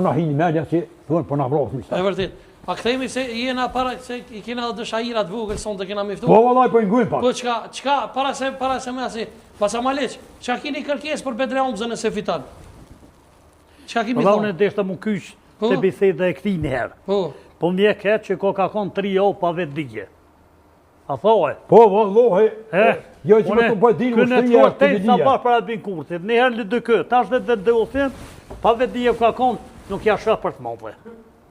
Na hini media që thuan po na vrasni. E vërtet. A kthehemi se jena para se I kena edhe dëshairat vogël sonte kena më ftuar. Po vallai po ngujm pak. Po çka para se më asi. Pasa Maleq, çka keni kërkesë për Bedri Homzën nëse fiton? Çka kemi thonë? Unë deshta më kyç te biseda e këtij një herë. Po më keq që ka kon 3 javë pa vetë digje. A thoe? Po vallahi. Jo që më të bëj dinë ushtrija. Kënë të tej sa bash para bin kurtit. Një herë lë kë, tash vetë deosin, pa vetë digje ka kon, nuk ja shoh për të mëve.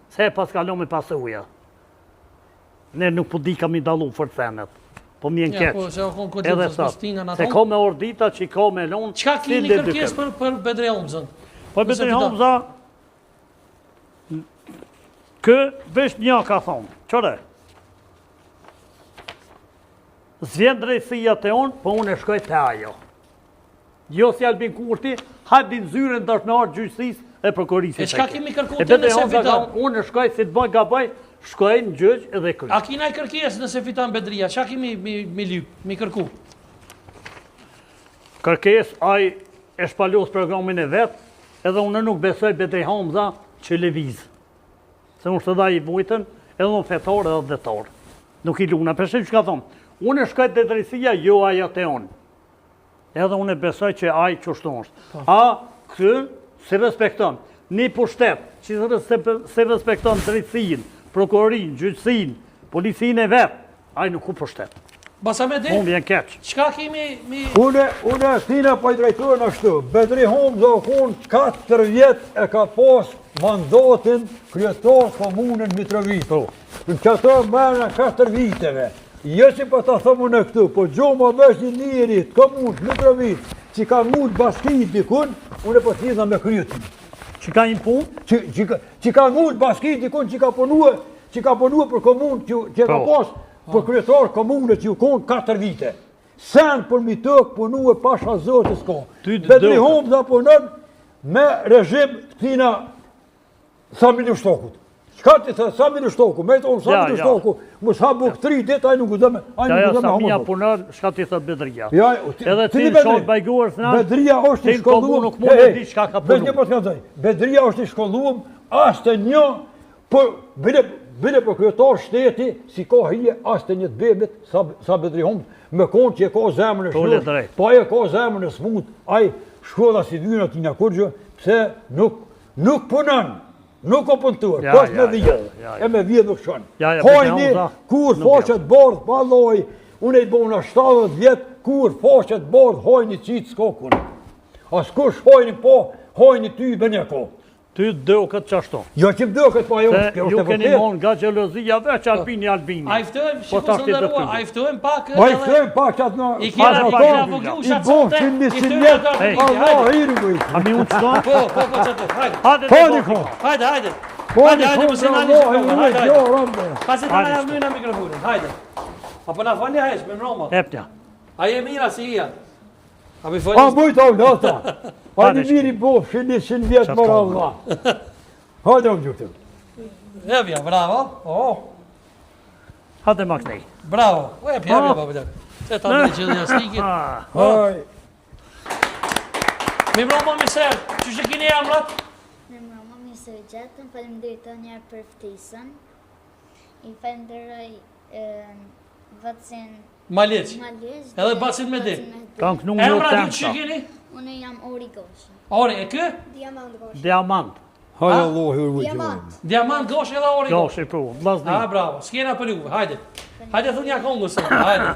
Se pas kalon me pasuja. Ne nuk po di kam I dallu forcenet. Po më keq. Po se kon kodit postinga na. Se ka me ordita që ka me lon. Çka keni kërkesë për Bedri Homzën? Po Bedri Homza kë vesh një ka thonë. Çore? Zvjen drejtësia te unë, po unë e shkoj te ajo. Jo si Albin Kurti, hajde nxyrën dashnar gjyqësisë e prokurisë. E çka kemi kërkuar ti nëse fiton? Unë shkoj si të bëj gabaj, shkoj në gjyq edhe kryq. A kena kërkesë nëse fiton Bedria? Çka kemi mi lyp, mi kërku? Kërkesë ai e shpalos programin e vet, edhe unë nuk besoj Bedri Homza që lëviz. Se unë së dha I vujtën, edhe unë fetor edhe dhetor. Nuk I luna, përshim që ka thonë. Unë e shkoj të drejtësia, jo ajo te unë. Edhe unë e besoj që ai qështu është. A, kë, se respekton. Një pushtet, që se respekton drejtësin, prokurorin, gjyqësin, policinë e vetë, ai nuk u pushtet. Basa me di? Unë vjen keq. Çka kemi mi... Unë thina po I drejtojnë ashtu. Bedri Homza kun 4 vjet e ka pas mandatin kryetar komunën Mitrovit. Në këto mëna 4 viteve. Jo që po ta thomë në këtu, po gjoma vesh një njëri të komunë Mitrovit, që ka mund baskit dikun, unë po thina me kryetin. Që ka një punë? Që ka mund baskit dikun, që ka punue për komunë, që ka pas për kryetar komunë që ju konë 4 vite. Sen për mi tëk punue pasha zotës ko. Bedri Homza punën me režim këtina Samili Shtokut. Qka ti thë Samili Shtoku, me tonë Samili Shtoku, më shabu 3 dit, a nuk u dhe me Samija punën, shka ti thë Bedria. Edhe ti shok bajguar së nashë, Bedria është I shkolluam, nuk mund të di shka ka punu. Bedria është I shkolluam, ashtë një, bile për kryetar shteti, si ka hije, ashtë një të bebet, sa Bedri Homza, me konë që e ka zemën e shlush, pa e ka zemën e smut, aj shkolla si dyna t'i një kurgjë, pse nuk punën, nuk o punëtuar, pas me vjetë, e me vjetë nuk shënë. Hajni, kur faqet bardh, pa loj, unë e bona 70 vjetë, kur faqet bardh, hajni qitë s'ka kunë. As kush hajni po, hajni ty i bënje ko. Ty do këtë qashto. Jo që do këtë pa jo, kjo është e vërtet. Ju keni mon nga gjelozia veç Albini. A I ftojmë, shikë së ndërrua, a I ftojmë pak... A I ftojmë pak që atë në... I kena pakja vëglusha të sote, I ftojmë Allah i rëgujtë. A mi unë qëto? Po, qëtë, hajde. Hajde, Hajde, më se nani shikohë, hajde. Pasi të nga javë në mikrofonin, hajde. Apo na fali hajsh, me mroma. Epja. A je mira si ija. A mujtë au lata. A një miri bofë, 100 vjetë mërë Allah. Hajde unë gjutëm. Epja, bravo. Hajde maknej. Bravo. Epja, babë. Se ta në që dhe jastikit. Haj. Mi mroma mi sërë, që që kini emrat? Mi mroma mi sërë gjetën, falimderit të njerë për ftesën. I falimderoj Vacin Maleq. Edhe Bacin Mehdi. Emra du që keni? Unë jam Ori Goshi. Ori, e kë? Diamant Goshi. Diamant. Hajde Allah i rëgjë. Diamant Goshi edhe Ori Goshi. Goshi, po, vlasni. Bravo, s'kena për juve, hajde. Hajde thunja kongës, hajde.